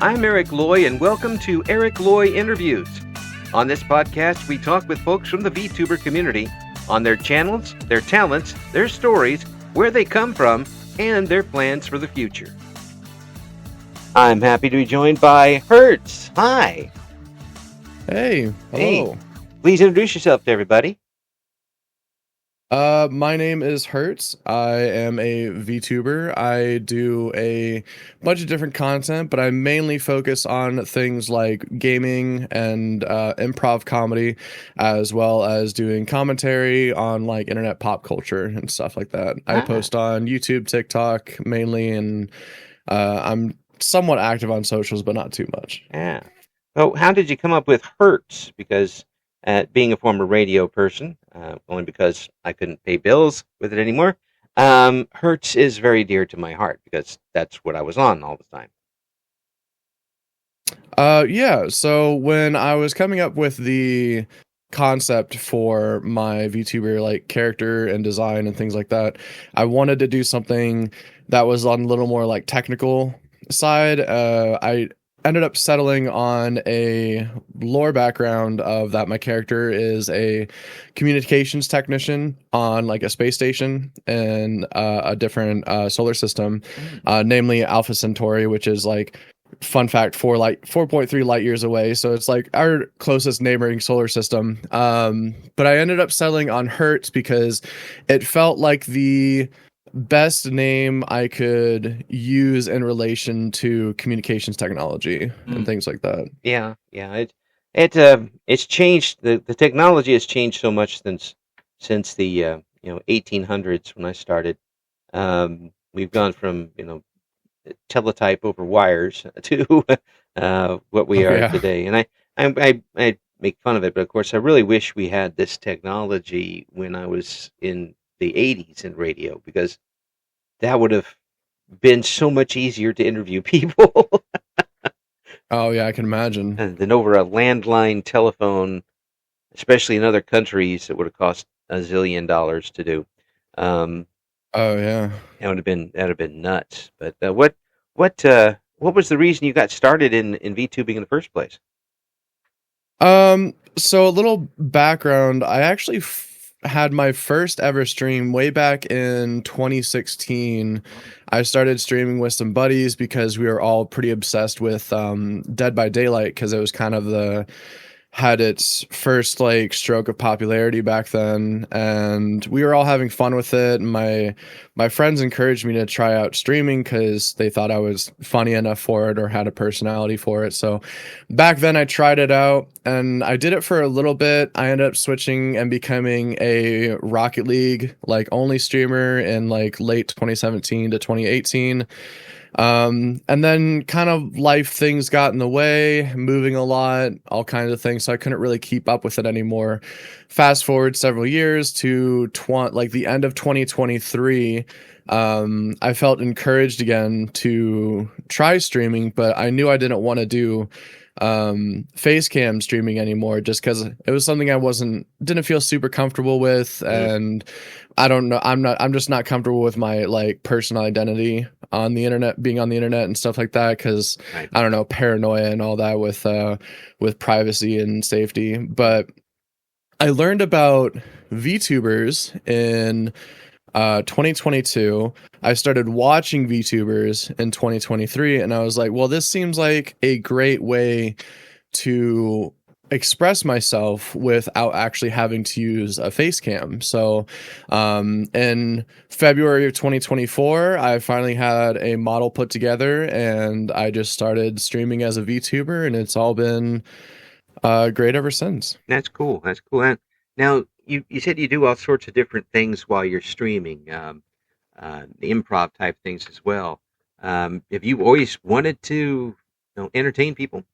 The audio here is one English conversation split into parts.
I'm Eric Loy, and welcome to Eric Loy Interviews. On this podcast, we talk with folks from the VTuber community on their channels, their talents, their stories, where they come from, and their plans for the future. I'm happy to be joined by Hertz. Hi. Hey, hello. Hey. Please introduce yourself to everybody. My name is Hertz. I am a VTuber. I do a bunch of different content, but I mainly focus on things like gaming and improv comedy, as well as doing commentary on like internet pop culture and stuff like that. I post on YouTube, TikTok mainly, and I'm somewhat active on socials, but not too much. Yeah. So how did you come up with Hertz? Because being a former radio person, only because I couldn't pay bills with it anymore, Hertz is very dear to my heart because that's what I was on all the time. Yeah, so when I was coming up with the concept for my VTuber like character and design and things like that, I wanted to do something that was on a little more like technical side. I ended up settling on a lore background of that my character is a communications technician on like a space station in a different solar system, namely Alpha Centauri, which is like, fun fact, 4.3 light years away, so it's like our closest neighboring solar system. But I ended up settling on Hertz because it felt like the best name I could use in relation to communications technology and things like that. Yeah. It's changed. The technology has changed so much since the 1800s when I started. We've gone from teletype over wires to what we are today, and I make fun of it, but of course I really wish we had this technology when I was in the 80s in radio, because that would have been so much easier to interview people. Oh yeah, I can imagine. Than over a landline telephone, especially in other countries. It would have cost $1 zillion to do. Oh yeah, that would have been nuts. But what was the reason you got started in VTubing in the first place? So a little background. I actually had my first ever stream way back in 2016. I started streaming with some buddies because we were all pretty obsessed with Dead by Daylight, because it was kind of had its first like stroke of popularity back then, and we were all having fun with it. And my friends encouraged me to try out streaming because they thought I was funny enough for it or had a personality for it. So back then I tried it out and I did it for a little bit. I ended up switching and becoming a Rocket League like only streamer in like late 2017 to 2018. And then kind of life things got in the way, moving a lot, all kinds of things. So I couldn't really keep up with it anymore. Fast forward several years to like the end of 2023. I felt encouraged again to try streaming, but I knew I didn't want to do face cam streaming anymore, just because it was something I didn't feel super comfortable with. And I don't know, I'm just not comfortable with my like personal identity on the internet, being on the internet and stuff like that, because I don't know, paranoia and all that with privacy and safety. But I learned about VTubers in 2022. I started watching VTubers in 2023, and I was like, well, this seems like a great way to express myself without actually having to use a face cam. So in February of 2024, I finally had a model put together, and I just started streaming as a VTuber, and it's all been great ever since. That's cool. Now, you said you do all sorts of different things while you're streaming, the improv type things as well. Have you always wanted to entertain people?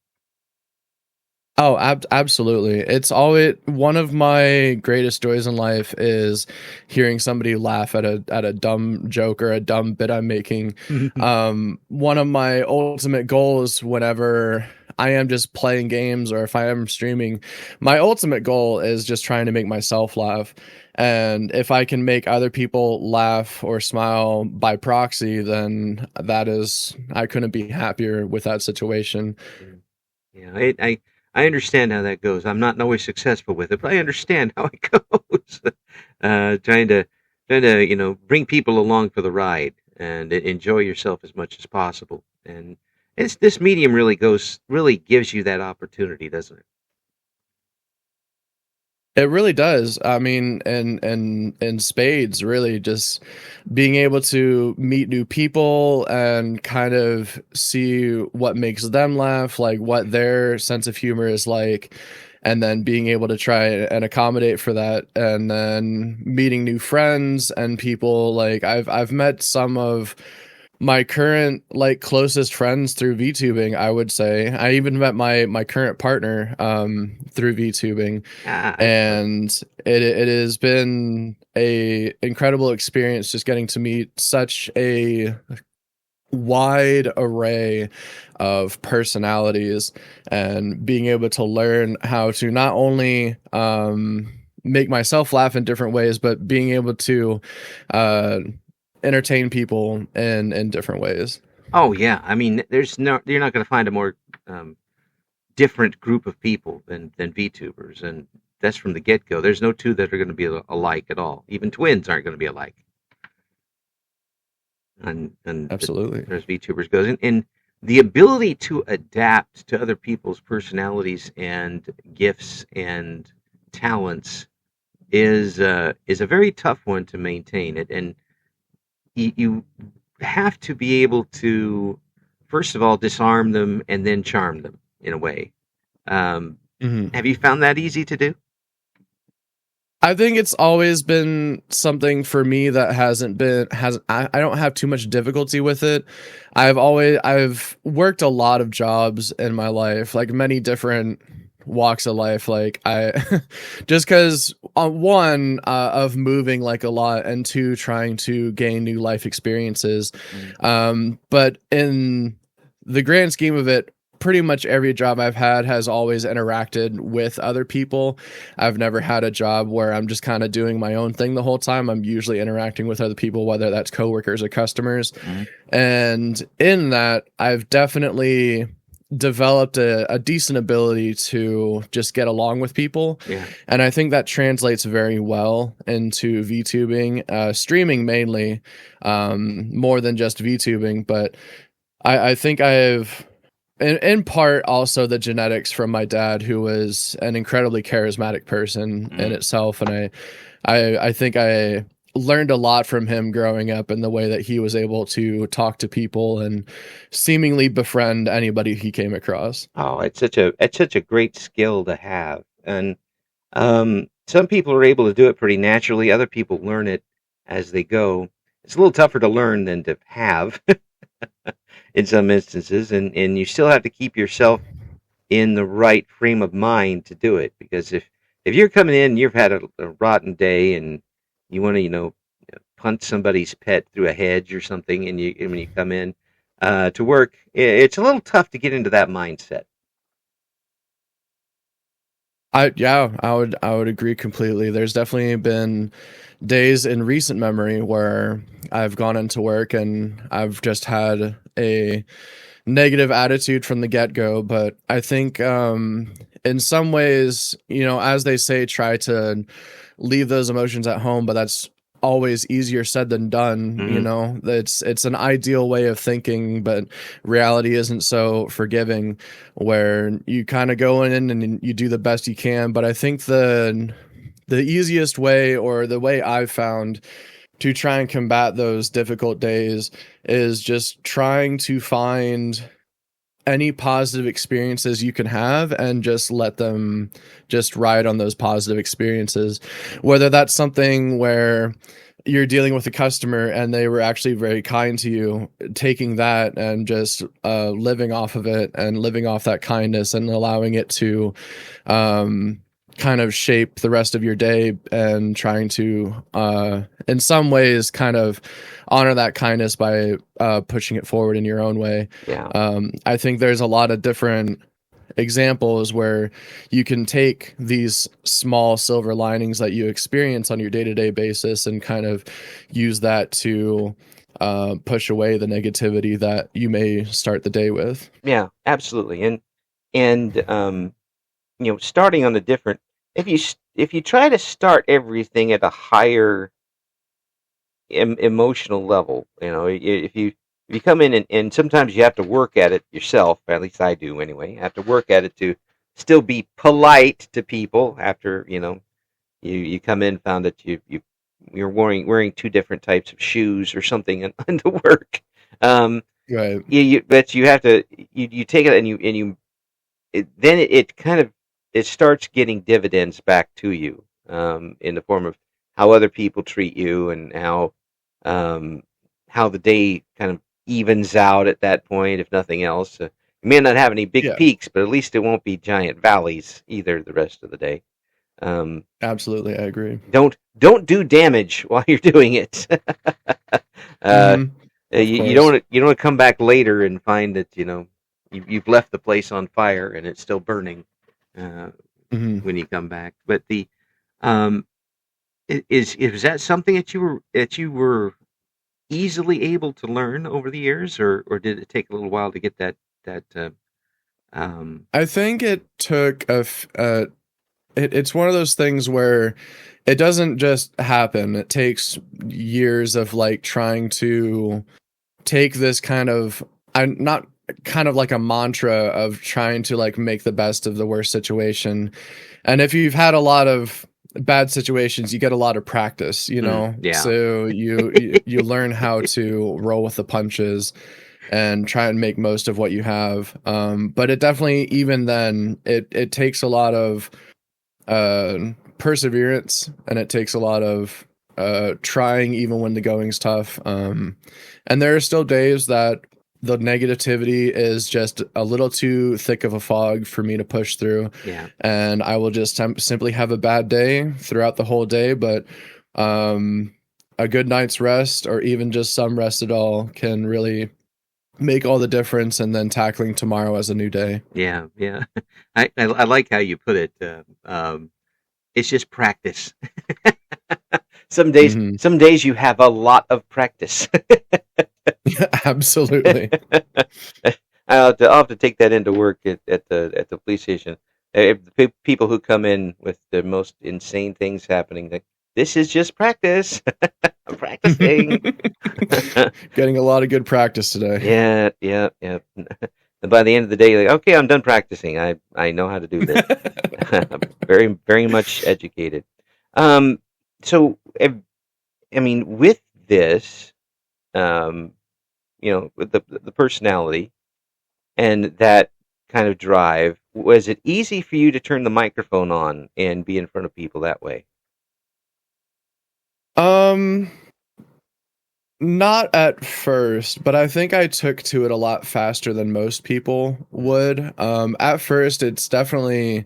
Oh, absolutely. It's always one of my greatest joys in life is hearing somebody laugh at a dumb joke or a dumb bit I'm making. One of my ultimate goals whenever I am just playing games or if I am streaming, my ultimate goal is just trying to make myself laugh. And if I can make other people laugh or smile by proxy, then I couldn't be happier with that situation. Mm. Yeah, I understand how that goes. I'm not always successful with it, but I understand how it goes. Trying to bring people along for the ride and enjoy yourself as much as possible. And this medium really gives you that opportunity, doesn't it? It really does. I mean, and spades, really just being able to meet new people and kind of see what makes them laugh, like what their sense of humor is like, and then being able to try and accommodate for that, and then meeting new friends and people. Like I've met some of my current like closest friends through VTubing, I would say. I even met my current partner through VTubing, Ah, excellent. and it has been a incredible experience just getting to meet such a wide array of personalities and being able to learn how to not only make myself laugh in different ways, but being able to uh entertain people in different ways. Oh yeah, I mean, you're not going to find a more um, different group of people than VTubers, and that's from the get go. There's no two that are going to be alike at all. Even twins aren't going to be alike. And Absolutely. as VTubers goes, and the ability to adapt to other people's personalities and gifts and talents is a very tough one to maintain. It and you have to be able to, first of all, disarm them and then charm them in a way. Um, Mhm. have you found that easy to do? I think it's always been something for me that I don't have too much difficulty with it. I've worked a lot of jobs in my life, like many different walks of life. Like I just because one of moving like a lot, and two trying to gain new life experiences. Mm. But in the grand scheme of it, pretty much every job I've had has always interacted with other people. I've never had a job where I'm just kind of doing my own thing the whole time. I'm usually interacting with other people, whether that's coworkers or customers. Mm. And in that, I've definitely developed a decent ability to just get along with people. Yeah. And I think that translates very well into VTubing, streaming mainly, more than just VTubing. But I think I've in part also the genetics from my dad, who was an incredibly charismatic person in itself, and I think I learned a lot from him growing up in the way that he was able to talk to people and seemingly befriend anybody he came across. Oh, it's such a great skill to have, and some people are able to do it pretty naturally. Other people learn it as they go. It's a little tougher to learn than to have in some instances, and you still have to keep yourself in the right frame of mind to do it. Because if you're coming in and you've had a rotten day and you want to punt somebody's pet through a hedge or something, and when you come in to work, it's a little tough to get into that mindset. I would agree completely. There's definitely been days in recent memory where I've gone into work and I've just had a negative attitude from the get-go, but I think in some ways, as they say, try to leave those emotions at home, but that's always easier said than done. Mm-hmm. It's an ideal way of thinking, but reality isn't so forgiving, where you kind of go in and you do the best you can. But I think the easiest way, or the way I've found to try and combat those difficult days, is just trying to find any positive experiences you can have and just let them just ride on those positive experiences. Whether that's something where you're dealing with a customer and they were actually very kind to you, taking that and just living off of it and living off that kindness and allowing it to kind of shape the rest of your day, and trying to in some ways kind of honor that kindness by pushing it forward in your own way. Yeah. I think there's a lot of different examples where you can take these small silver linings that you experience on your day-to-day basis and kind of use that to push away the negativity that you may start the day with. Yeah, absolutely. And starting on a different, if you try to start everything at a higher emotional level, if you come in and sometimes you have to work at it yourself, at least I do anyway. I have to work at it to still be polite to people after, you come in, found that you're wearing two different types of shoes or something into work. Right. But you have to you take it then it kind of it starts getting dividends back to you, in the form of how other people treat you, and how the day kind of evens out at that point, if nothing else. You may not have any big Yeah, peaks, but at least it won't be giant valleys either the rest of the day. absolutely. I agree. Don't do damage while you're doing it. uh, Mhm. Of you course. don't want to come back later and find that you've left the place on fire and it's still burning, uh, Mhm. when you come back. But the um, is that something that you were easily able to learn over the years, or did it take a little while to get that um, I think it took it's one of those things where it doesn't just happen. It takes years of like trying to take this kind of, I'm not kind of like a mantra of trying to like make the best of the worst situation. And if you've had a lot of bad situations, you get a lot of practice, yeah, so you learn how to roll with the punches and try and make most of what you have. But it definitely, even then, it takes a lot of uh, perseverance, and it takes a lot of trying even when the going's tough. And there are still days that the negativity is just a little too thick of a fog for me to push through, yeah, and I will just simply have a bad day throughout the whole day. But a good night's rest, or even just some rest at all, can really make all the difference, and then tackling tomorrow as a new day. yeah, yeah. I like how you put it. It's just practice. Hmm. Some days you have a lot of practice. Absolutely. I'll have to take that into work at the police station. If the people who come in with the most insane things happening, like, this is just practice. I'm practicing. Getting a lot of good practice today. Yeah, yeah, yeah. And by the end of the day, you're like, okay, I'm done practicing. I know how to do this. I'm very, very much educated. Um, so, I mean, with this, um, with the personality and that kind of drive, was it easy for you to turn the microphone on and be in front of people that way? Um, Not at first, but I think I took to it a lot faster than most people would. At first, it's definitely,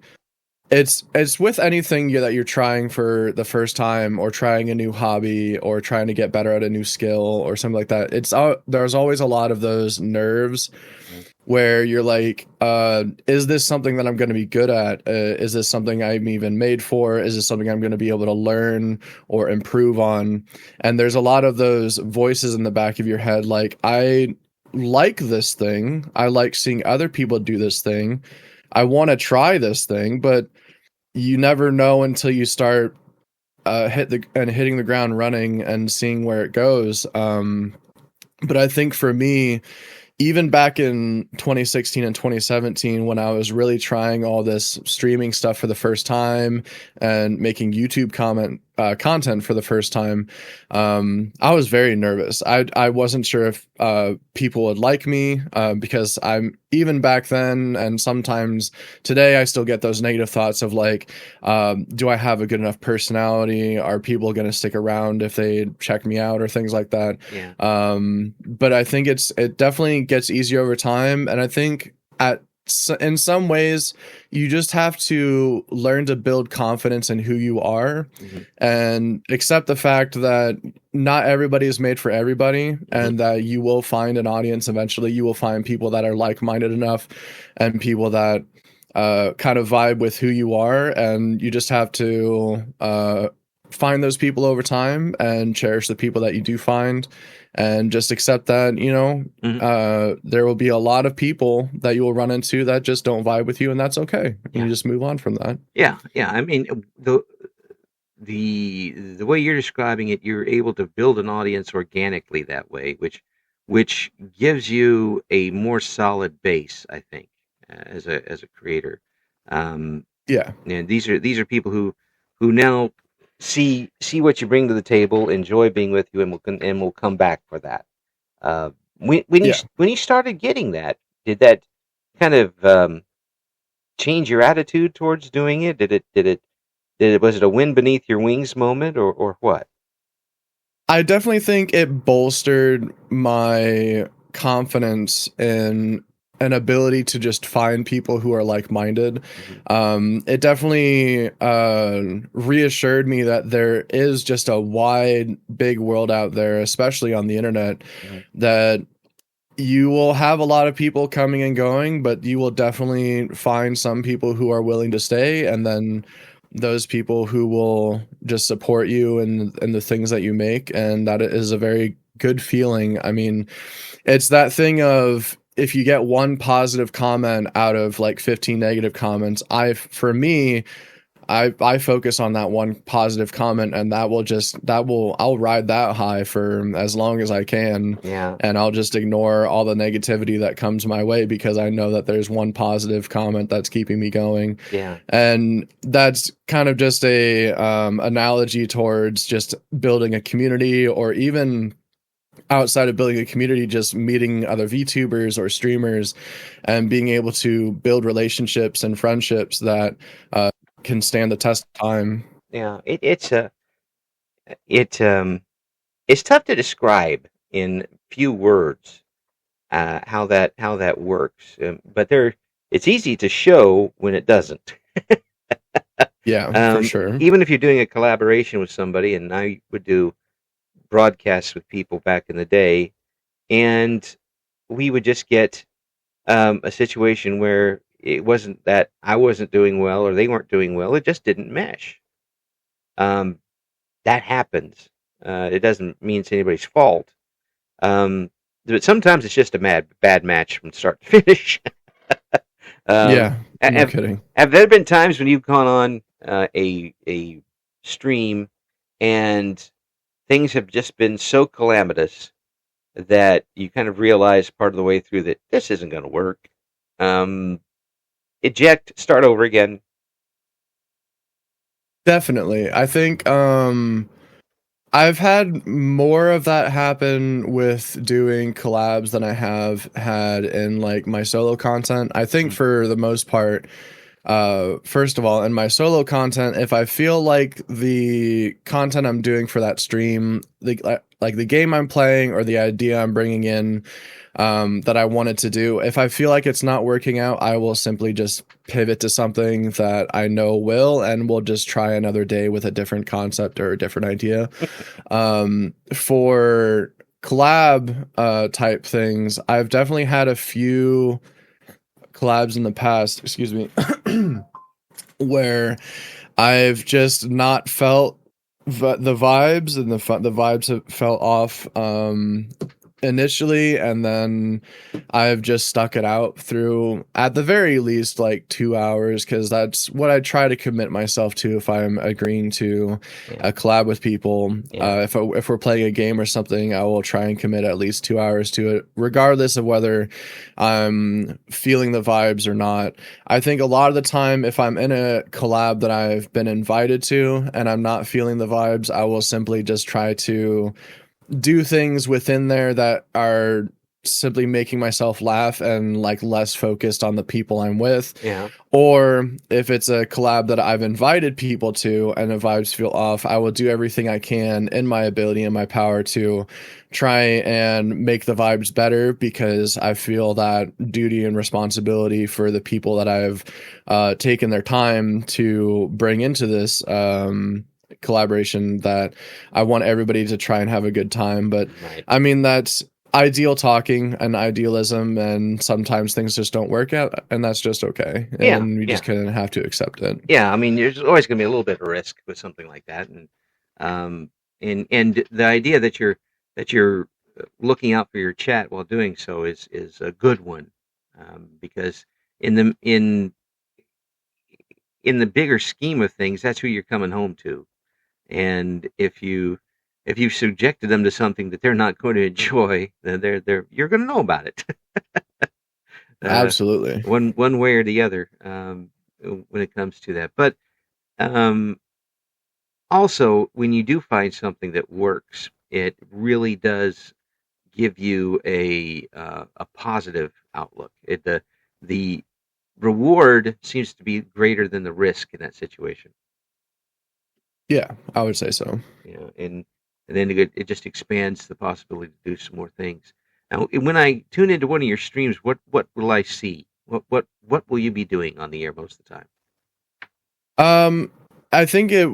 it's with anything that you're trying for the first time, or trying a new hobby, or trying to get better at a new skill or something like that. There's always a lot of those nerves Mhm. where you're like, is this something that I'm going to be good at? Is this something I'm even made for? Is this something I'm going to be able to learn or improve on? And there's a lot of those voices in the back of your head, like, I like this thing. I like seeing other people do this thing. I want to try this thing, but you never know until you start hitting the ground running and seeing where it goes. But I think for me, even back in 2016 and 2017, when I was really trying all this streaming stuff for the first time and making YouTube content for the first time, I was very nervous. I wasn't sure if people would like me, because I'm, even back then and sometimes today, I still get those negative thoughts of like, do I have a good enough personality? Are people going to stick around if they check me out, or things like that? Yeah. But I think it definitely gets easier over time, and I think in some ways you just have to learn to build confidence in who you are, Hmm. and accept the fact that not everybody is made for everybody, Hmm. and that you will find an audience eventually. You will find people that are like-minded enough, and people that kind of vibe with who you are, and you just have to find those people over time and cherish the people that you do find, and just accept that, there will be a lot of people that you will run into that just don't vibe with you, and that's okay. Yeah. You just move on from that. Yeah, yeah. I mean, the way you're describing it, you're able to build an audience organically that way, which gives you a more solid base, I think, as a creator. Yeah. And these are people who now see what you bring to the table, enjoy being with you, and will come back for that. When you started getting that, did that kind of change your attitude towards doing it? Was it a wind beneath your wings moment, or what? I definitely think it bolstered my confidence in an ability to just find people who are like-minded. It definitely reassured me that there is just a wide, big world out there, especially on the internet, that you will have a lot of people coming and going, but you will definitely find some people who are willing to stay, and then those people who will just support you and the things that you make, and that is a very good feeling. I mean, it's that thing of, if you get one positive comment out of like 15 negative comments, for me, I focus on that one positive comment, and I'll ride that high for as long as I can. Yeah. And I'll just ignore all the negativity that comes my way, because I know that there's one positive comment that's keeping me going. Yeah. And that's kind of just a analogy towards just building a community, or even outside of building a community, just meeting other VTubers or streamers and being able to build relationships and friendships that can stand the test of time. Yeah. It's tough to describe in few words how that works, but it's easy to show when it doesn't. Yeah, for sure. Even if you're doing a collaboration with somebody, and I would do broadcasts with people back in the day, and we would just get a situation where it wasn't that I wasn't doing well or they weren't doing well; it just didn't mesh. That happens. It doesn't mean it's anybody's fault. But sometimes it's just a bad match from start to finish. Yeah, no kidding. Have there been times when you've gone on a stream and things have just been so calamitous that you kind of realize part of the way through that this isn't going to work? Eject, start over again. Definitely. I think I've had more of that happen with doing collabs than I have had in like my solo content. I think for the most part, first of all, in my solo content, if I feel like the content I'm doing for that stream, like the game I'm playing or the idea I'm bringing in, that I wanted to do, if I feel like it's not working out, I will simply just pivot to something that I know will, and we'll just try another day with a different concept or a different idea. For collab type things, I've definitely had a few collabs in the past, excuse me, where I've just not felt the vibes, and the vibes have felt off initially, and then I've just stuck it out through, at the very least, like 2 hours, because that's what I try to commit myself to if I'm agreeing to a collab with people. If we're playing a game or something, I will try and commit at least 2 hours to it, regardless of whether I'm feeling the vibes or not. I think a lot of the time, if I'm in a collab that I've been invited to and I'm not feeling the vibes, I will simply just try to do things within there that are simply making myself laugh and like less focused on the people I'm with. Yeah. Or if it's a collab that I've invited people to and the vibes feel off, I will do everything I can in my ability and my power to try and make the vibes better, because I feel that duty and responsibility for the people that I've taken their time to bring into this collaboration, that I want everybody to try and have a good time. But Right. I mean, that's ideal talking and idealism, and sometimes things just don't work out, and that's just okay. Yeah, And we yeah, just kind of have to accept it. yeah. I mean, there's always going to be a little bit of risk with something like that, um, and the idea that you're looking out for your chat while doing so is a good one, because in the in the bigger scheme of things, that's who you're coming home to. And if you've subjected them to something that they're not going to enjoy, then you're going to know about it, uh, Absolutely. one way or the other, when it comes to that. But um, also, when you do find something that works, it really does give you a positive outlook. The reward seems to be greater than the risk in that situation. Yeah, I would say so. And then it just expands the possibility to do some more things. Now, when I tune into one of your streams, what will I see? What will you be doing on the air most of the time? Um, I think it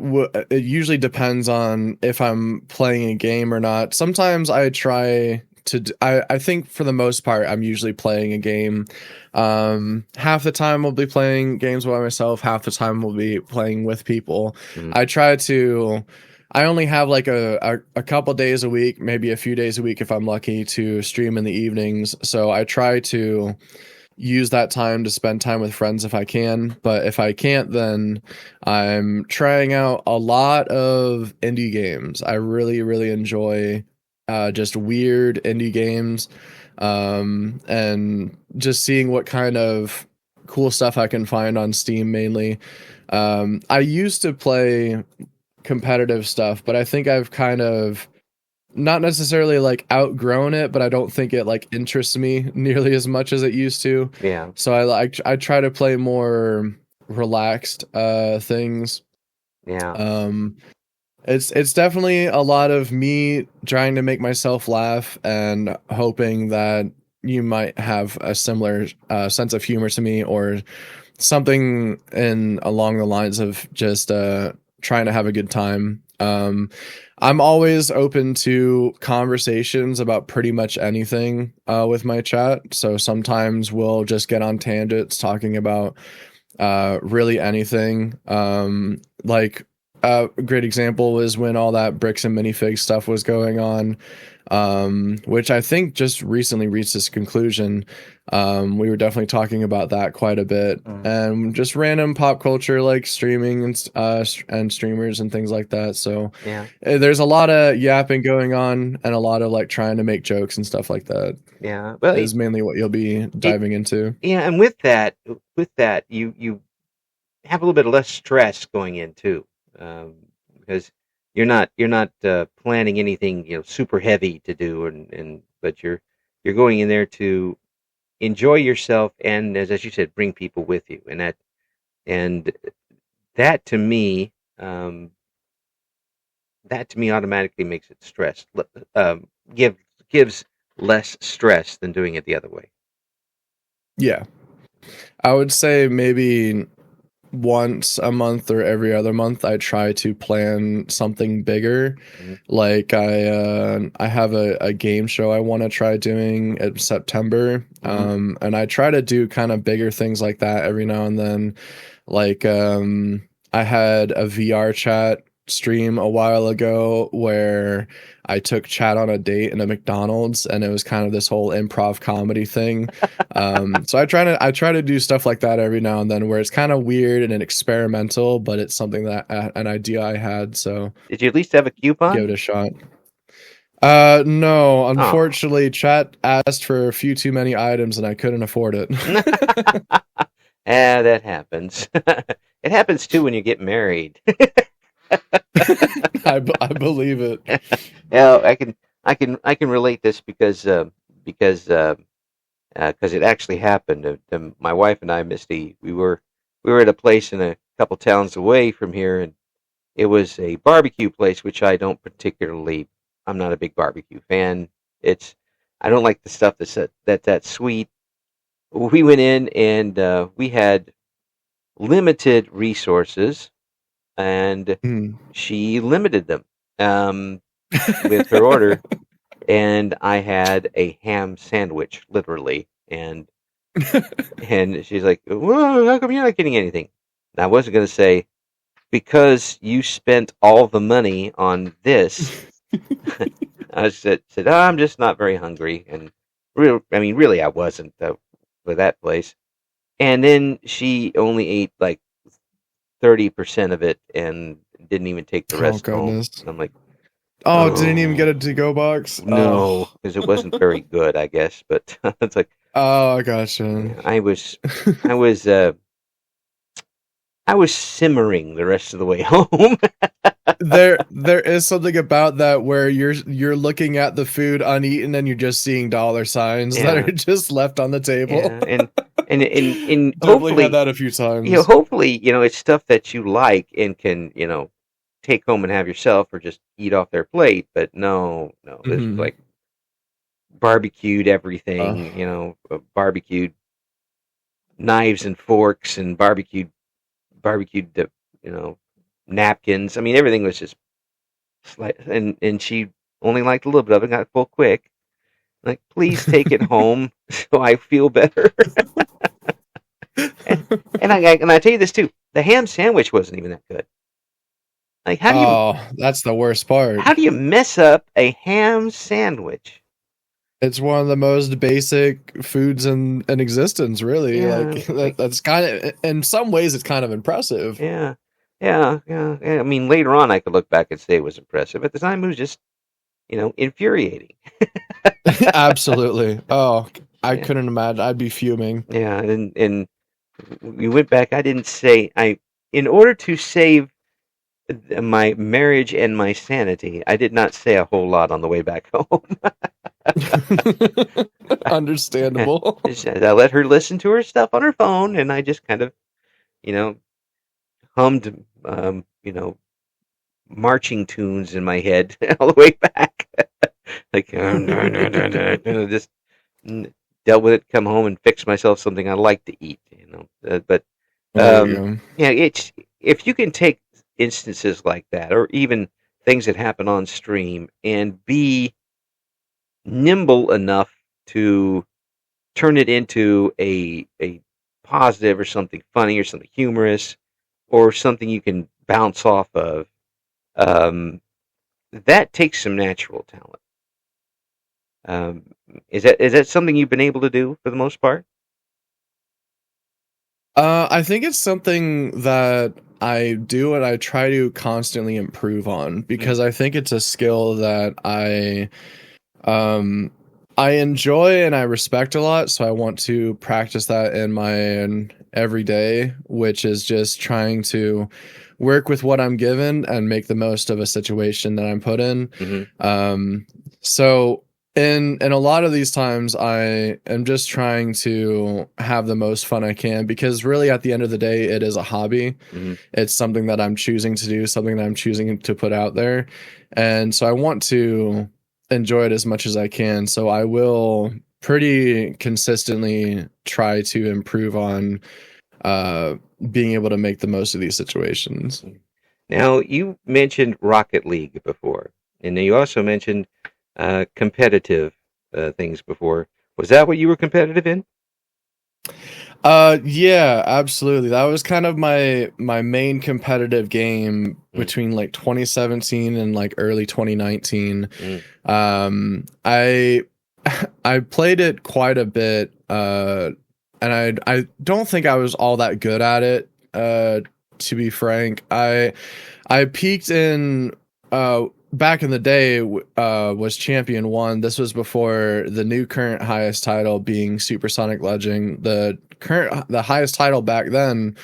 usually depends on if I'm playing a game or not. Sometimes I try to I think for the most part I'm usually playing a game. Half the time we'll be playing games by myself, half the time we'll be playing with people. Mm-hmm. I only have like a couple days a week, maybe a few days a week if I'm lucky, to stream in the evenings. So I try to use that time to spend time with friends if I can. But if I can't, then I'm trying out a lot of indie games. I really, really enjoy just weird indie games, and just seeing what kind of cool stuff I can find on Steam mainly. I used to play competitive stuff, but I think I've kind of not necessarily like outgrown it, but I don't think it like interests me nearly as much as it used to. Yeah. So I try to play more relaxed things. Yeah. It's definitely a lot of me trying to make myself laugh and hoping that you might have a similar sense of humor to me, or something in along the lines of just trying to have a good time. I'm always open to conversations about pretty much anything with my chat. So sometimes we'll just get on tangents talking about really anything. Like a great example was when all that bricks and minifig stuff was going on, which I think just recently reached this conclusion. We were definitely talking about that quite a bit, and just random pop culture like streaming and streamers and things like that. So Yeah. there's a lot of yapping going on and a lot of like trying to make jokes and stuff like that. Yeah. Well, Is mainly what you'll be diving into. yeah, and with that, you have a little bit less stress going in too, because you're not planning anything super heavy to do, and but you're going in there to enjoy yourself, and as you said, bring people with you, and that to me um, that to me automatically makes it stress um, give gives less stress than doing it the other way. Yeah. I would say maybe once a month or every other month I try to plan something bigger. Mm-hmm. Like I have a game show I want to try doing in September. And I try to do kind of bigger things like that every now and then. Like I had a VR chat stream a while ago where I took chat on a date in a McDonald's, and it was kind of this whole improv comedy thing. So I try to do stuff like that every now and then, where it's kind of weird and experimental, but it's something that an idea I had. So Did you at least have a coupon? give it a shot. No, unfortunately, chat asked for a few too many items, and I couldn't afford it. That happens. It happens too when you get married. I believe it. Yeah, I can relate this because it actually happened. My wife and I, Misty, we were at a place in a couple towns away from here, and it was a barbecue place, which I don't particularly. I'm not a big barbecue fan. I don't like the stuff that's sweet. We went in and we had limited resources, and she limited them with her order. and I had a ham sandwich, literally, and she's like, "Well, how come you're not getting anything?" And I wasn't going to say, because you spent all the money on this. I said, "Oh, I'm just not very hungry," and really, I wasn't with that place. And then she only ate like 30% of it and didn't even take the Oh rest home. goodness. And I'm like, Oh, didn't even get oh a to-go box. no, Oh, because it wasn't very good, I guess. But it's like, oh, I gotcha. yeah, I was, I was simmering the rest of the way home. There is something about that where you're looking at the food uneaten and you're just seeing dollar signs that Yeah, are just left on the table. yeah, and Definitely had hopefully, that a few times. hopefully, it's stuff that you like and can, take home and have yourself or just eat off their plate. But no, no, this was Hmm. like barbecued Uh, everything, barbecued knives and forks and barbecued, napkins. I mean, everything was just and she only liked a little bit of it, got full quick. Like, please take it home so I feel better. and, and I tell you this too, the ham sandwich wasn't even that good. Like, oh, that's the worst part. how do you mess up a ham sandwich? It's one of the most basic foods in existence, really. Like Yeah, like that's kind of, in some ways, it's kind of impressive. yeah, yeah. I mean, later on, I could look back and say it was impressive. At the time, it was just, infuriating. Absolutely. Oh, I Yeah, couldn't imagine. I'd be fuming. yeah. And we went back. I didn't say in order to save my marriage and my sanity, I did not say a whole lot on the way back home. Understandable. I let her listen to her stuff on her phone, and I just kind of, you know, hummed, marching tunes in my head all the way back. Like, just dealt with it, come home and fix myself something I like to eat, but, There you go. yeah, if you can take instances like that, or even things that happen on stream, and be nimble enough to turn it into a positive or something funny or something humorous or something you can bounce off of, um, that takes some natural talent. Um, is that something you've been able to do for the most part? I think it's something that I do and I try to constantly improve on Mm, because I think it's a skill that um I enjoy and I respect a lot, so I want to practice that in my everyday, which is just trying to work with what I'm given and make the most of a situation that I'm put in. hmm Um, so in a lot of these times, I am just trying to have the most fun I can because really at the end of the day, it is a hobby. hmm It's something that I'm choosing to do, something that I'm choosing to put out there, and so I want to enjoy it as much as I can. So I will pretty consistently try to improve on uh being able to make the most of these situations. Now, you mentioned Rocket League before, and then you also mentioned competitive things before. Was that what you were competitive in? Yeah, absolutely. That was kind of my main competitive game Mm, between like 2017 and like early 2019. mm, I I played it quite a bit, and I don't think I was all that good at it. To be frank, I peaked in back in the day was champion 1. This was before the new current highest title being Supersonic Legend. The highest title back then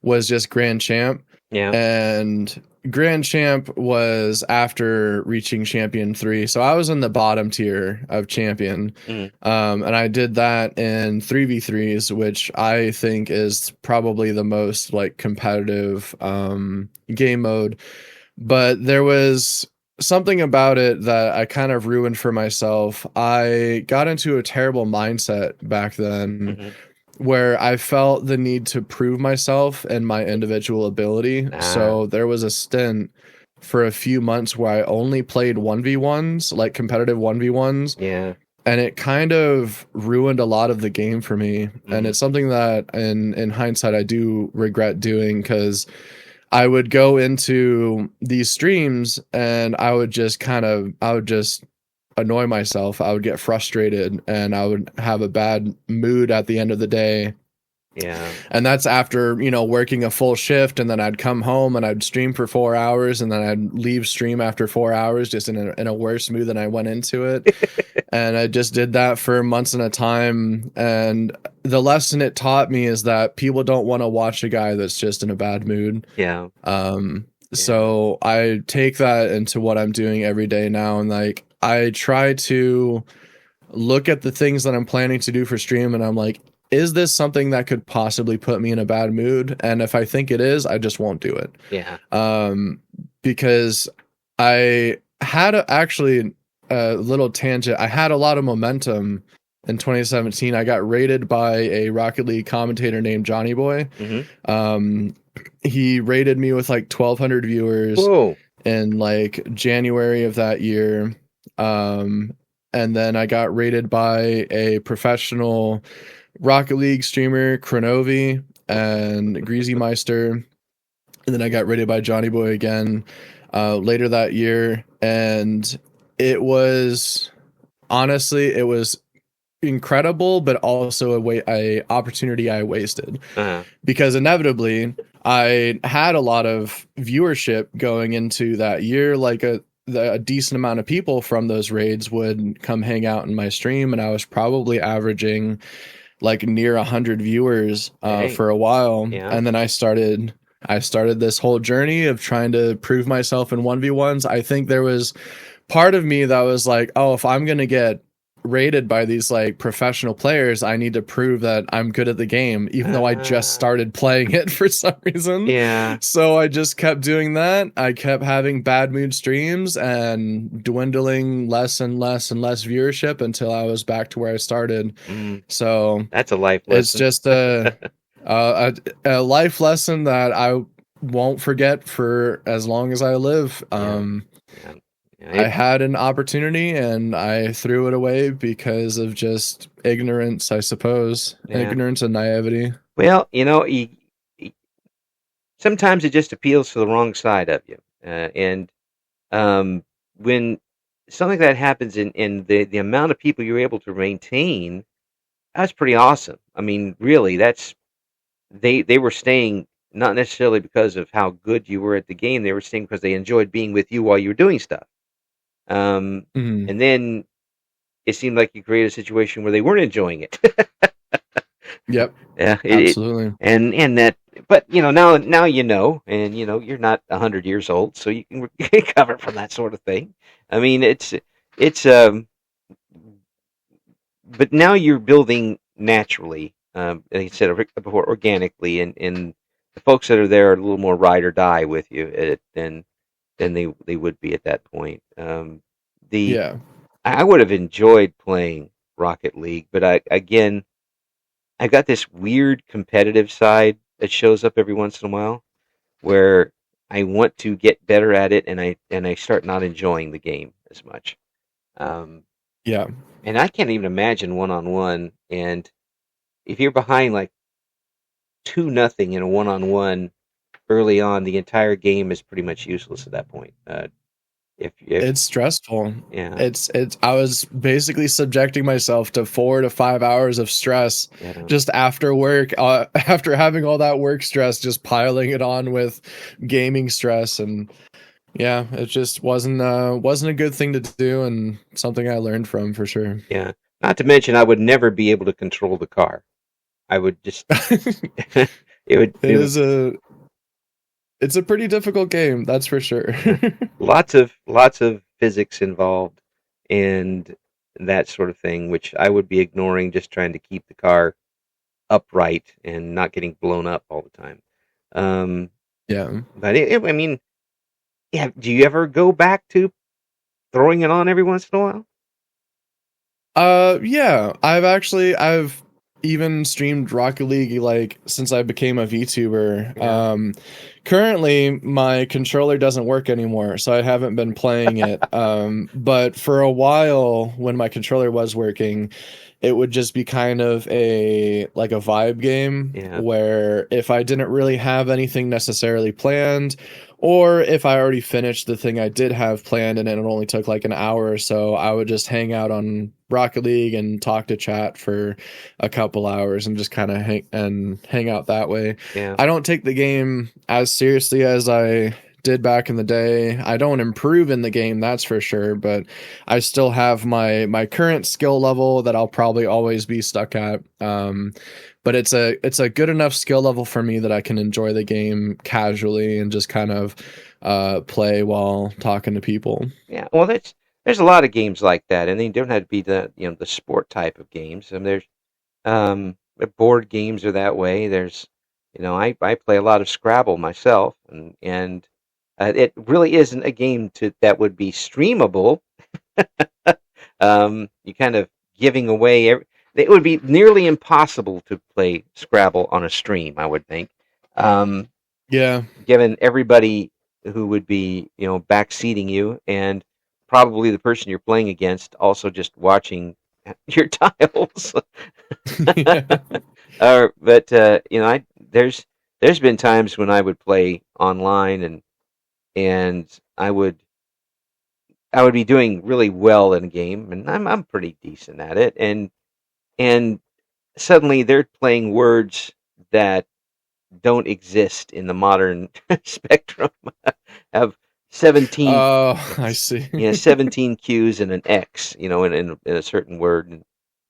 was just Grand Champ, yeah. and Grand Champ was after reaching Champion 3. So I was in the bottom tier of Champion. Mm, And I did that in 3v3s, which I think is probably the most like competitive game mode. But there was something about it that I kind of ruined for myself. I got into a terrible mindset back then hmm where I felt the need to prove myself and my individual ability. Ah, So there was a stint for a few months where I only played 1v1s, like competitive 1v1s, Yeah. and it kind of ruined a lot of the game for me. And it's something that in hindsight I do regret doing, because I would go into these streams and I would just annoy myself. I would get frustrated and I would have a bad mood at the end of the day. Yeah. And that's after, working a full shift, and then I'd come home and I'd stream for 4 hours, and then I'd leave stream after 4 hours just in a worse mood than I went into it. And I just did that for months at a time. And the lesson it taught me is that people don't want to watch a guy that's just in a bad mood. Yeah. So I take that into what I'm doing every day now, and like I try to look at the things that I'm planning to do for stream, and I'm like, is this something that could possibly put me in a bad mood? And if I think it is, I just won't do it. Yeah. Because I had actually a little tangent. I had a lot of momentum in 2017. I got rated by a Rocket League commentator named Johnny Boy. Mm-hmm. He rated me with like 1,200 viewers. Whoa. In like January of that year. And then I got rated by a professional Rocket League streamer, Kronovi, and Greasy Meister. And then I got rated by Johnny Boy again later that year. And it was, honestly, it was incredible, but also a opportunity I wasted. Because inevitably I had a lot of viewership going into that year. Like a decent amount of people from those raids would come hang out in my stream, and I was probably averaging like near 100 viewers for a while. Yeah. And then I started this whole journey of trying to prove myself in 1v1s. I think there was part of me that was like, oh, if I'm going to get rated by these like professional players, I need to prove that I'm good at the game, even though I just started playing it for some reason. Yeah. So I just kept doing that. I kept having bad mood streams and dwindling less and less and less viewership until I was back to where I started. So that's a life lesson. It's just a life lesson that I won't forget for as long as I live. I had an opportunity and I threw it away because of just ignorance, I suppose. Yeah. Ignorance and naivety. Well, sometimes it just appeals to the wrong side of you. And when something like that happens in the amount of people you're able to maintain, that's pretty awesome. I mean, really, they were staying not necessarily because of how good you were at the game. They were staying because they enjoyed being with you while you were doing stuff. And then it seemed like you created a situation where they weren't enjoying it. Yep. Yeah, absolutely. And that, but now and you're not 100 years old, so you can recover from that sort of thing. I mean, it's but now you're building naturally, like I said before, organically, and the folks that are there are a little more ride or die with you than they would be at that point. I would have enjoyed playing Rocket League, but I've got this weird competitive side that shows up every once in a while, where I want to get better at it, and I start not enjoying the game as much. And I can't even imagine 1-on-1, and if you're behind like 2-0 in a 1-on-1 early on, the entire game is pretty much useless at that point. If it's stressful. Yeah. It's I was basically subjecting myself to 4 to 5 hours of stress just after work, after having all that work stress, just piling it on with gaming stress. And yeah, it just wasn't a good thing to do, and something I learned from for sure. Yeah. Not to mention, I would never be able to control the car. I would just It's a pretty difficult game, that's for sure. lots of physics involved and that sort of thing, which I would be ignoring, just trying to keep the car upright and not getting blown up all the time. But I mean, yeah. Do you ever go back to throwing it on every once in a while? Yeah. I've even streamed Rocket League like since I became a VTuber. Currently, my controller doesn't work anymore, so I haven't been playing it. But for a while, when my controller was working, it would just be kind of a vibe game Yeah, where if I didn't really have anything necessarily planned, or if I already finished the thing I did have planned and it only took like an hour or so, I would just hang out on Rocket League and talk to chat for a couple hours and just kind of hang out that way. yeah, I don't take the game as seriously as I did back in the day. I don't improve in the game, that's for sure, but I still have my current skill level that I'll probably always be stuck at. But it's a good enough skill level for me that I can enjoy the game casually and just kind of play while talking to people. yeah. Well, there's a lot of games like that, and they don't have to be the sport type of games. And there's board games are that way. There's I play a lot of Scrabble myself, and it really isn't a game that would be streamable. You kind of giving away. It would be nearly impossible to play Scrabble on a stream, I would think. Um, Yeah. Given everybody who would be backseating you, and probably the person you're playing against also just watching your tiles. Yeah. But there's been times when I would play online, and I would be doing really well in a game, and I'm pretty decent at it, and suddenly they're playing words that don't exist in the modern spectrum. Have 17 Oh, I see. 17 Q's and an X, in a certain word,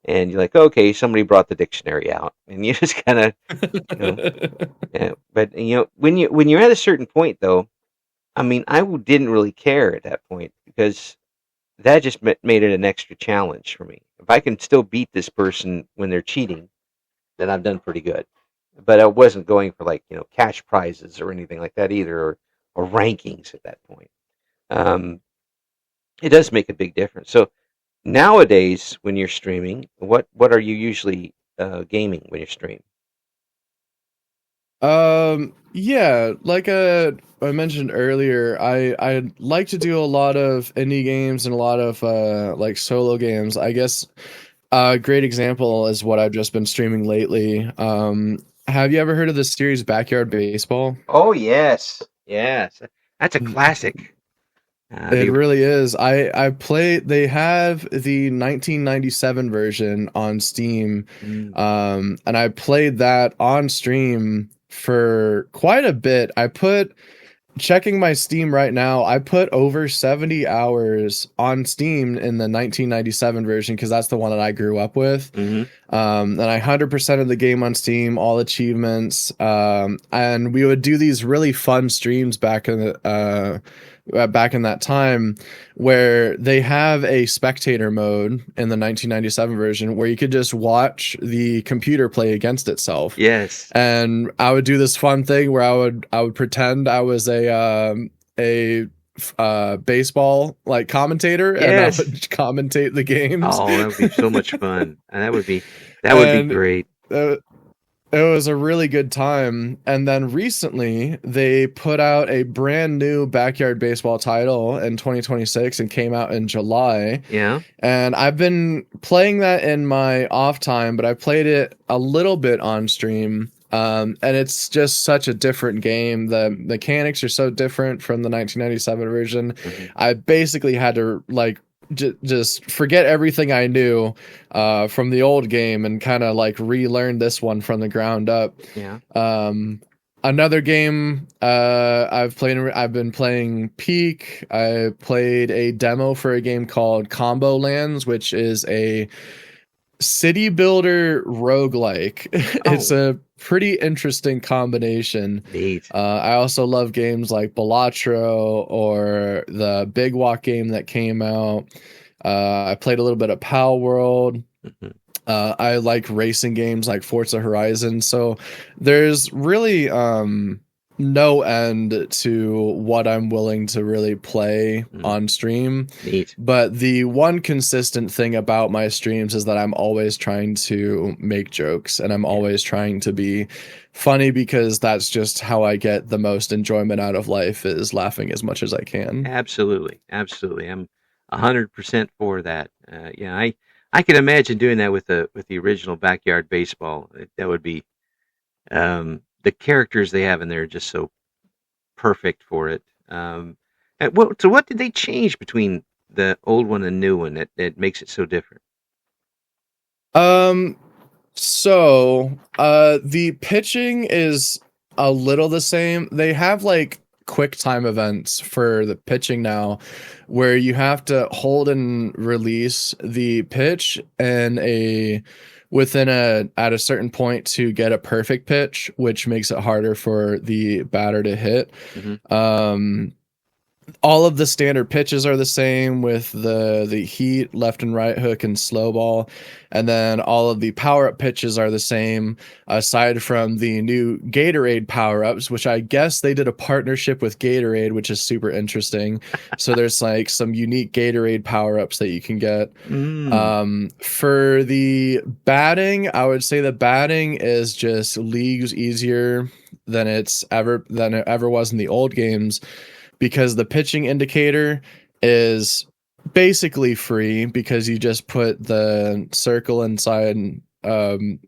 and you're like, okay, somebody brought the dictionary out, and you just kind of, you know, but when you're at a certain point, though, I mean, didn't really care at that point because that just made it an extra challenge for me. If I can still beat this person when they're cheating, then I've done pretty good. But I wasn't going for like cash prizes or anything like that either, or rankings at that point. Um, it does make a big difference. So nowadays, when you're streaming, what are you usually gaming when you stream? Yeah, like I mentioned earlier, I like to do a lot of indie games and a lot of like solo games. I guess a great example is what I've just been streaming lately. Have you ever heard of the series Backyard Baseball? Oh yes, yes, that's a classic. It really is. I play they have the 1997 version on Steam. Mm. And I played that on stream for quite a bit. Checking my Steam right now, I put over 70 hours on Steam in the 1997 version because that's the one that I grew up with. Hmm. And I 100% of the game on Steam, all achievements. And we would do these really fun streams back in that time where they have a spectator mode in the 1997 version where you could just watch the computer play against itself. Yes. And I would do this fun thing where I would pretend I was a baseball like commentator, and I Yes. would commentate the games. Oh, that would be so much fun. And that would be And great. it was a really good time. And then recently they put out a brand new Backyard Baseball title in 2026 and came out in July. Yeah. And I've been playing that in my off time, but I played it a little bit on stream. And it's just such a different game. The mechanics are so different from the 1997 version. Mhm. I basically had to like just forget everything I knew from the old game and kind of like relearn this one from the ground up. Yeah. Another game I've been playing Peak. I played a demo for a game called Combo Lands, which is a city builder roguelike. It's a pretty interesting combination. Neat. I also love games like Balatro or the Big Walk game that came out. I played a little bit of Pal World. Mhm. I like racing games like Forza Horizon. So there's really no end to what I'm willing to really play Mm, on stream. neat. But the one consistent thing about my streams is that I'm always trying to make jokes and I'm Yeah, always trying to be funny because that's just how I get the most enjoyment out of life is laughing as much as I can. absolutely, absolutely. I'm 100% for that. Yeah, I can imagine doing that with the original backyard baseball. That would be the characters they have in there are just so perfect for it. So what did they change between the old one and new one that makes it so different? Um the pitching is a little the same. They have like quick time events for the pitching now where you have to hold and release the pitch in a within a at a certain point to get a perfect pitch, which makes it harder for the batter to hit. Hmm. Um all of the standard pitches are the same with the heat, left and right hook, and slow ball, and then all of the power up pitches are the same, aside from the new Gatorade power ups, which I guess they did a partnership with Gatorade, which is super interesting. So there's like some unique Gatorade power ups that you can get. Mm. For the batting, I would say the batting is just leagues easier than it ever was in the old games because the pitching indicator is basically free because you just put the circle inside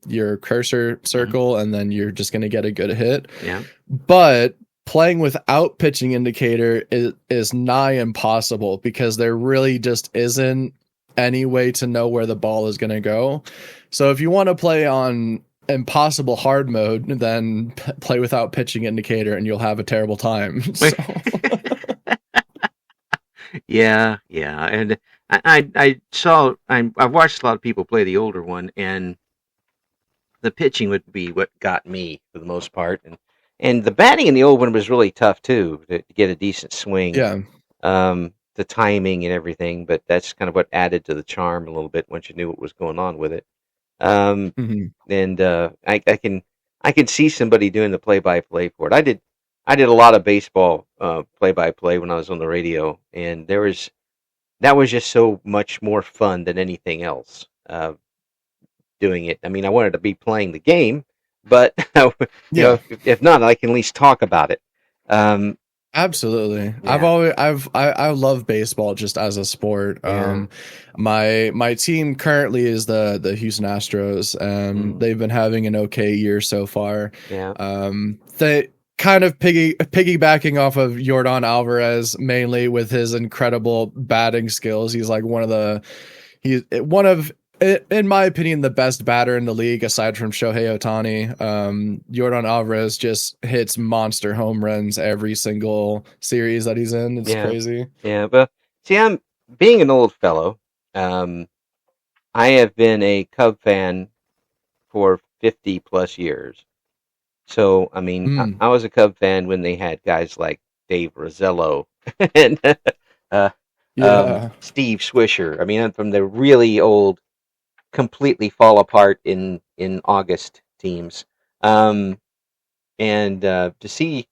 your cursor Hmm. circle and then you're just going to get a good hit. Yeah. But playing without pitching indicator is nigh impossible because there really just isn't any way to know where the ball is going to go. So if you want to play on impossible hard mode, then play without pitching indicator and you'll have a terrible time. So Yeah, yeah, and I've watched a lot of people play the older one, and the pitching would be what got me for the most part, and the batting in the old one was really tough too to get a decent swing, yeah. the timing and everything. But that's kind of what added to the charm a little bit once you knew what was going on with it. Um, Mhm. and I can see somebody doing the play-by-play for it. I did a lot of baseball play-by-play when I was on the radio, and that was just so much more fun than anything else. Doing it. I mean, I wanted to be playing the game, but Yeah. if not, I can at least talk about it. Um, Absolutely. yeah, I love baseball just as a sport. yeah, My team currently is the Houston Astros and mm, they've been having an okay year so far. yeah, They kind of piggybacking off of Jordan Alvarez mainly with his incredible batting skills. He's one of in my opinion, the best batter in the league aside from Shohei Ohtani. Jordan Alvarez just hits monster home runs every single series that he's in. It's yeah, crazy. yeah. But see, I'm being an old fellow. Um, I have been a Cub fan for 50 plus years. So, I mean, Mm, I was a Cub fan when they had guys like Dave Rosello and uh, yeah. Steve Swisher. I mean, I'm from the really old, completely fall apart in August teams. Um, and to see,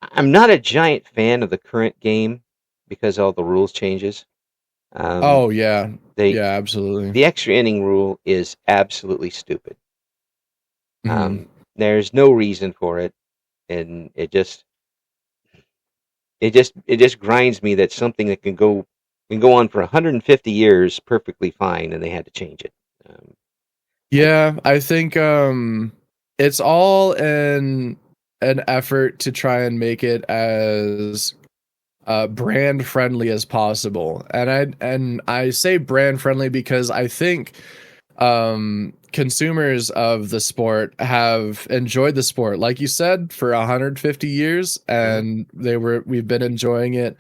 I'm not a giant fan of the current game because all the rules changes. Um, Oh yeah. they Yeah, absolutely. the extra inning rule is absolutely stupid. Mhm. There's no reason for it, and it just grinds me that something that can go on for 150 years perfectly fine, and they had to change it. Um, I, Yeah, I think it's all in an effort to try and make it as brand friendly as possible. And I say brand friendly because I think consumers of the sport have enjoyed the sport like you said for 150 years mhm, and we've been enjoying it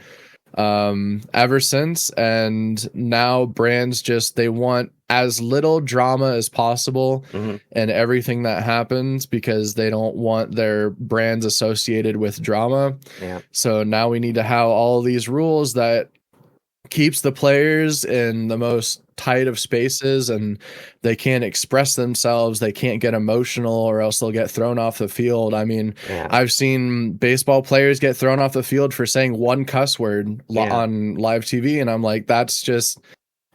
ever since, and now brands just they want as little drama as possible mhm, and everything that happens because they don't want their brands associated with drama. yeah, So now we need to have all these rules that keeps the players in the most tight of spaces and they can't express themselves. They can't get emotional or else they'll get thrown off the field. I mean, Yeah. I've seen baseball players get thrown off the field for saying one cuss word Yeah. on live TV. And I'm like, that's just,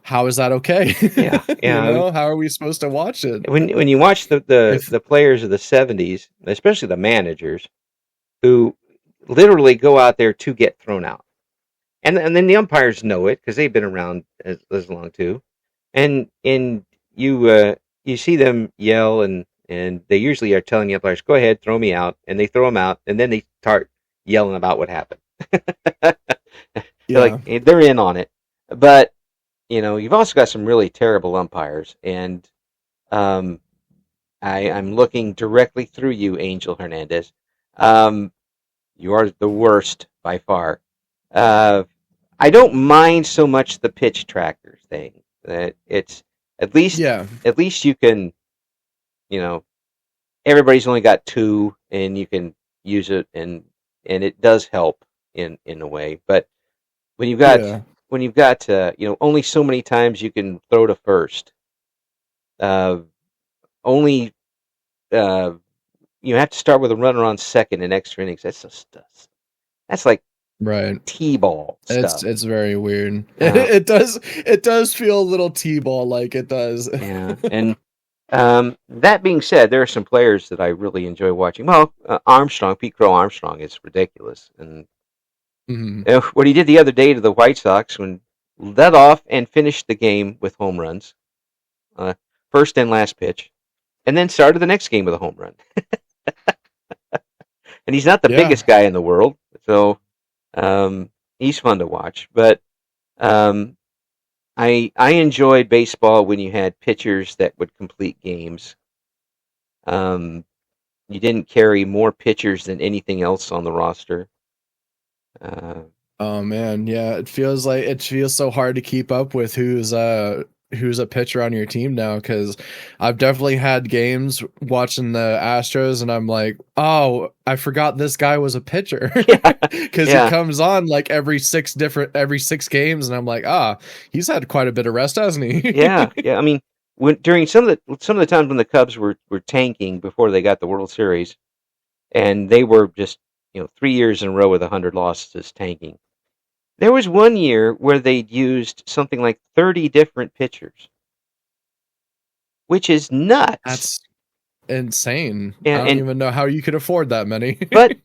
how is that okay? Yeah. You Yeah. know, how are we supposed to watch it? When you watch If the players of the 70s, especially the managers, who literally go out there to get thrown out, and then the umpires know it because they've been around as long too, and you see them yell and they usually are telling the umpires, go ahead, throw me out, and they throw them out, and then they start yelling about what happened. yeah, They're in on it, but you've also got some really terrible umpires, and um, I'm looking directly through you, Angel Hernandez. You are the worst by far. Uh, I don't mind so much the pitch tracker thing. That it's at least yeah, at least you can, you know, everybody's only got two, and you can use it, and it does help in a way. But when you've got yeah, only so many times you can throw to first. Only you have to start with a runner on second in extra innings. That's like right. T-ball stuff. It's very weird. Uh, It does feel a little T-ball like it does. yeah, and that being said, there are some players that I really enjoy watching. Well, Pete Crow Armstrong is ridiculous, and Mhm. what he did the other day to the White Sox when led off and finished the game with home runs, first and last pitch, and then started the next game with a home run. And he's not the Yeah. biggest guy in the world, so he's fun to watch. But um, I enjoyed baseball when you had pitchers that would complete games. You didn't carry more pitchers than anything else on the roster. Oh man, yeah. It feels so hard to keep up with who's a pitcher on your team now, because I've definitely had games watching the Astros and I'm like, oh, I forgot this guy was a pitcher. Yeah, Because he yeah, comes on like every six games and I'm like, he's had quite a bit of rest, hasn't he? yeah. I mean, during some of the times when the Cubs were tanking before they got the World Series, and they were just 3 years in a row with 100 losses tanking. There was one year where they used something like 30 different pitchers, which is nuts. That's insane. I And, don't even know how you could afford that many. but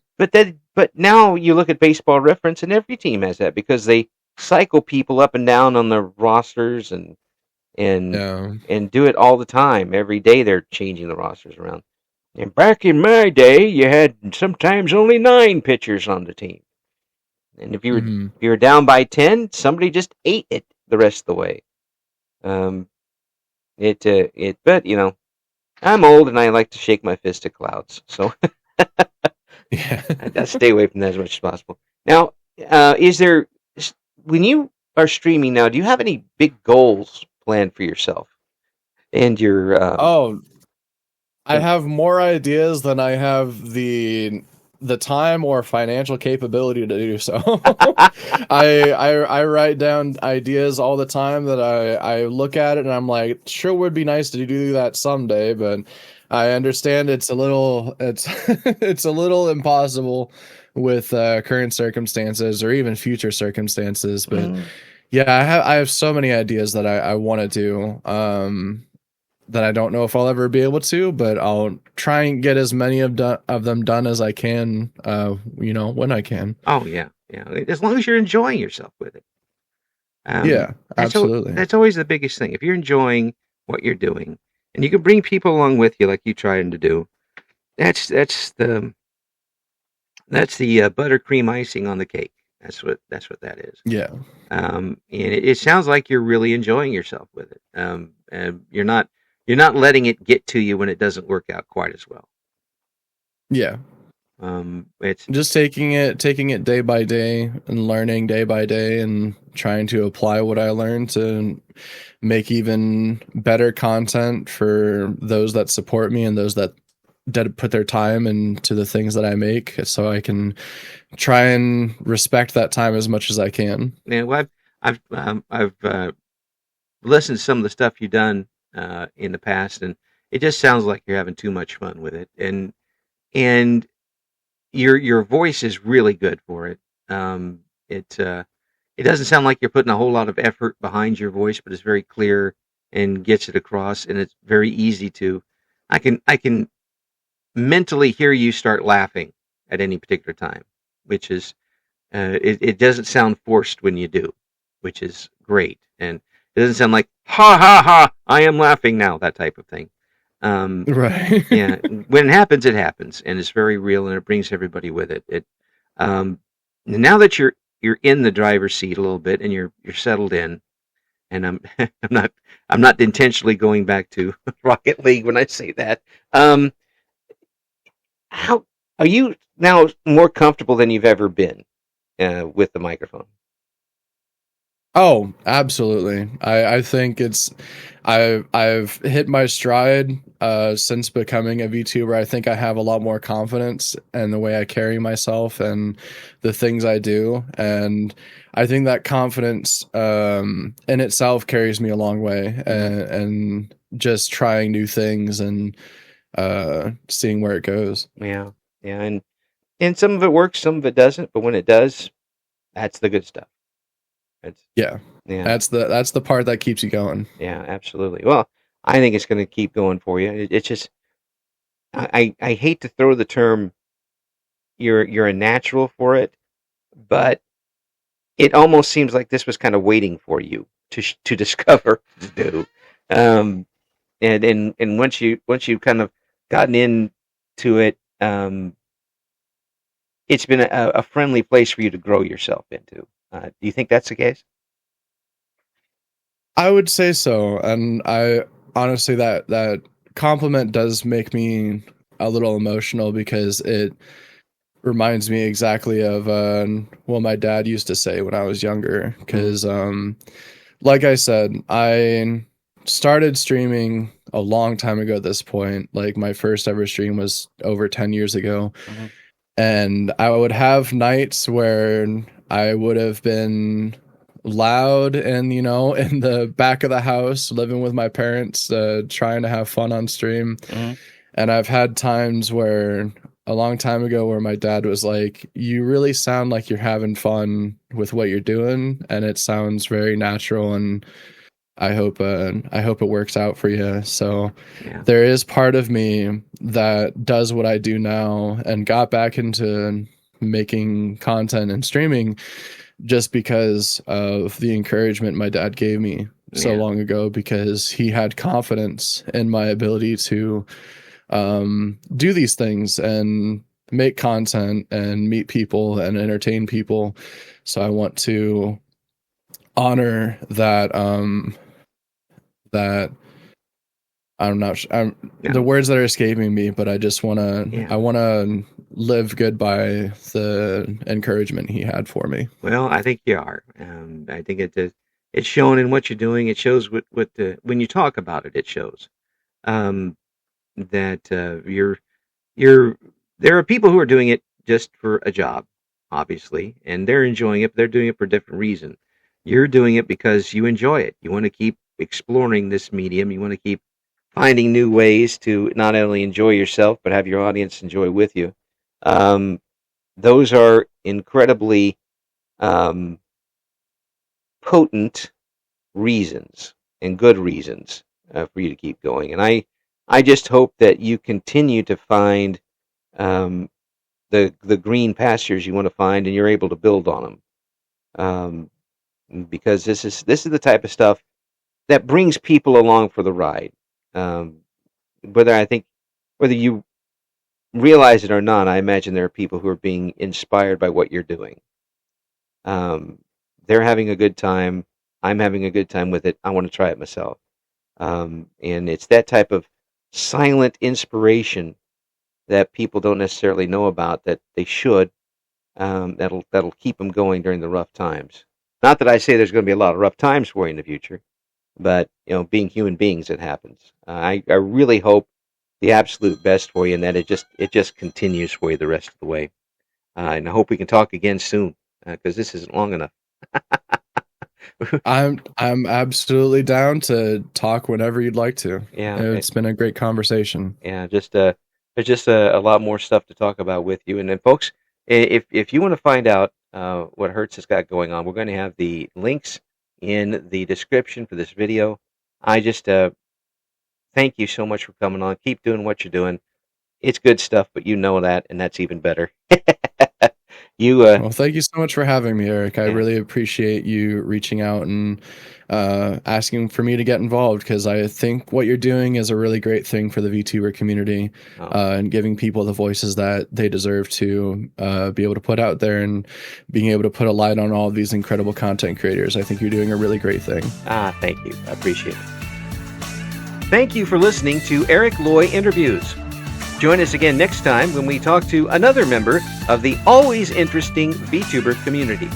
now you look at Baseball Reference, and every team has that because they cycle people up and down on the rosters and Yeah. and do it all the time. Every day they're changing the rosters around. And back in my day, you had sometimes only 9 pitchers on the team. And if Mhm. you were down by 10, somebody just ate it the rest of the way. But I'm old and I like to shake my fist at clouds, so Yeah. I stay away from that as much as possible. Now, when you are streaming now, do you have any big goals planned for yourself and your? Oh, I have more ideas than I have the time or financial capability to do so. I write down ideas all the time that I look at it and I'm like, sure would be nice to do that someday, but I understand it's it's a little impossible with current circumstances or even future circumstances. But Mm, yeah, I have so many ideas that I want to do. That I don't know if I'll ever be able to, but I'll try and get as many of them done as I can, when I can. oh yeah, yeah. As long as you're enjoying yourself with it. Yeah, absolutely. That's always the biggest thing. If you're enjoying what you're doing, and you can bring people along with you, like you trying to do, that's the buttercream icing on the cake. That's what that is. Yeah. And it sounds like you're really enjoying yourself with it. And you're not letting it get to you when it doesn't work out quite as well. Yeah. It's Just taking it day by day and learning day by day and trying to apply what I learned to make even better content for those that support me and those that put their time into the things that I make, so I can try and respect that time as much as I can. Well, I've listen to some of the stuff you've done in the past, and it just sounds like you're having too much fun with it, and your voice is really good for it. It doesn't sound like you're putting a whole lot of effort behind your voice, but it's very clear and gets it across, and it's very easy to. I can mentally hear you start laughing at any particular time, which is it doesn't sound forced when you do, which is great, and it doesn't sound like ha ha ha I am laughing now, that type of thing. Um, Right. yeah, when it happens, and it's very real, and it brings everybody with it. Um, now that you're in the driver's seat a little bit, and you're settled in, and I'm not I'm not intentionally going back to Rocket League when I say that. Um, how are you now more comfortable than you've ever been with the microphone? Oh, absolutely. I think I've hit my stride since becoming a VTuber. I think I have a lot more confidence in the way I carry myself and the things I do, and I think that confidence in itself carries me a long way, and just trying new things and seeing where it goes. Yeah, yeah, and some of it works, some of it doesn't. But when it does, that's the good stuff. It's Yeah. yeah, That's the part that keeps you going. yeah, absolutely. Well, I think it's going to keep going for you. It's just I hate to throw the term you're a natural for it, but it almost seems like this was kind of waiting for you to discover to do. Um, and once you kind of gotten into it, it's been a friendly place for you to grow yourself into. Do you think that's the case? I would say so, and I honestly that compliment does make me a little emotional because it reminds me exactly of what my dad used to say when I was younger. Mm-hmm. Because, like I said, I started streaming a long time ago at this point. Like my first ever stream was over 10 years ago, Mm-hmm. and I would have nights where I would have been loud and in the back of the house living with my parents, trying to have fun on stream. Mm-hmm. And I've had times where a long time ago where my dad was like, you really sound like you're having fun with what you're doing, and it sounds very natural, and I hope it works out for you. So Yeah. there is part of me that does what I do now and got back into making content and streaming just because of the encouragement my dad gave me so Yeah. long ago, because he had confidence in my ability to do these things and make content and meet people and entertain people. So I want to honor that I'm not Yeah. the words that are escaping me, but I just want to Yeah. I want to live good by the encouragement he had for me. Well, I think you are. I think it's shown in what you're doing. It shows what when you talk about it, it shows um, that you're there are people who are doing it just for a job, obviously, and they're enjoying it, but they're doing it for a different reason. You're doing it because you enjoy it. You want to keep exploring this medium. You want to keep finding new ways to not only enjoy yourself, but have your audience enjoy with you. Um, those are incredibly um, potent reasons and good reasons for you to keep going. And I just hope that you continue to find um, the green pastures you want to find, and you're able to build on them. Because this is the type of stuff that brings people along for the ride. Um, whether you realize it or not, I imagine there are people who are being inspired by what you're doing. Um, they're having a good time. I'm having a good time with it. I want to try it myself. And it's that type of silent inspiration that people don't necessarily know about that they should. That'll keep them going during the rough times. Not that I say there's going to be a lot of rough times for you in the future, but being human beings, it happens. I really hope the absolute best for you, and that it just continues for you the rest of the way. And I hope we can talk again soon because this isn't long enough. I'm absolutely down to talk whenever you'd like to. Yeah, It's been a great conversation. yeah. Just there's just a lot more stuff to talk about with you. And then, folks, if you want to find out what Hertz has got going on, we're going to have the links in the description for this video. I just thank you so much for coming on. Keep doing what you're doing. It's good stuff, but you know that, and that's even better. You Well, thank you so much for having me, Eric. I yeah. really appreciate you reaching out and asking for me to get involved, because I think what you're doing is a really great thing for the VTuber community, Oh, and giving people the voices that they deserve to be able to put out there, and being able to put a light on all of these incredible content creators. I think you're doing a really great thing. thank you. I appreciate it. Thank you for listening to Eric Loy Interviews. Join us again next time when we talk to another member of the always interesting VTuber community.